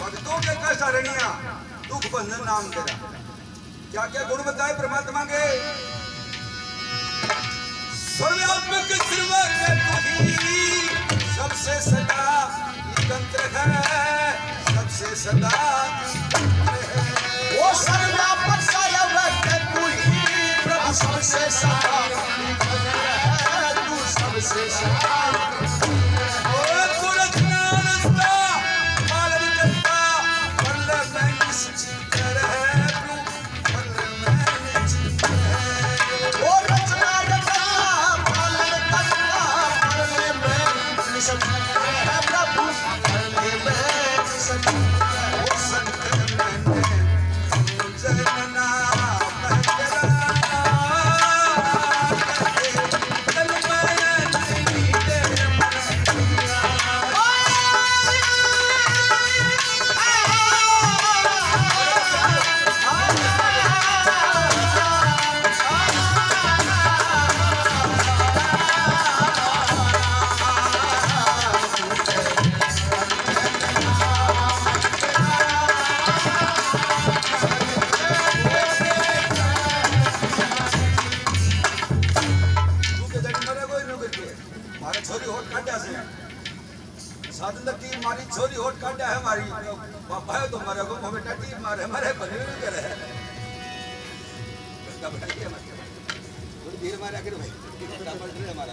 भक्तों के कष्ट हरणिया दुख बंधन नाम तेरा। क्या क्या गुण बताए परमात्मा के? सर्वव्यापक सर्वज्ञ तू ही सबसे सदा निरंतर है, सबसे सदा वो सर्वव्यापक सर्वज्ञ तू ही प्रभु सबसे सदा तू सबसे सदा छोरी होट काटा है हमारी पापा है तो मरे को हमें टटी मारे हमारे बने नहीं करे का बताइए थोड़ी देर मारा करो भाई कितना पड़ रहा है हमारा।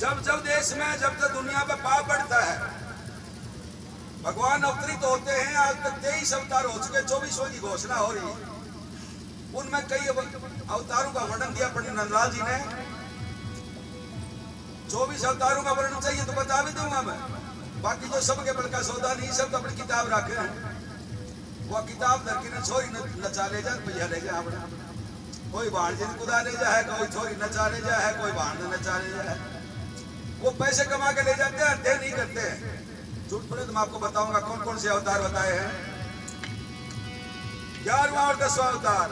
जब जब देश में जब तक दुनिया पे पाप बढ़ता है भगवान अवतरित होते हैं। आज तक 23 अवतार हो चुके, 24वें की घोषणा हो रही। उनमें कई अवतारों का वर्णन दिया पंडित नंदलाल जी ने। 24 अवतारों का वर्णन चाहिए तो बता भी दूंगा मैं। बाकी जो सबके बल का सौदा नहीं, सब अपनी किताब रखे हैं। वो किताब धर के छोरी नचा ले जा भैया ले जा अपना। कोई बाण जिन कुदा ले जा है, कोई छोरी नचा ले जा है, कोई बाण नचा ले जा है। वो पैसे कमा के ले जाते हैं, अध्ययन नहीं करते हैं। झूठ बोले तो मैं आपको बताऊंगा कौन कौन से अवतार बताए हैं। 11वां और 10वां अवतार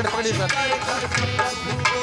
पकड़ी सर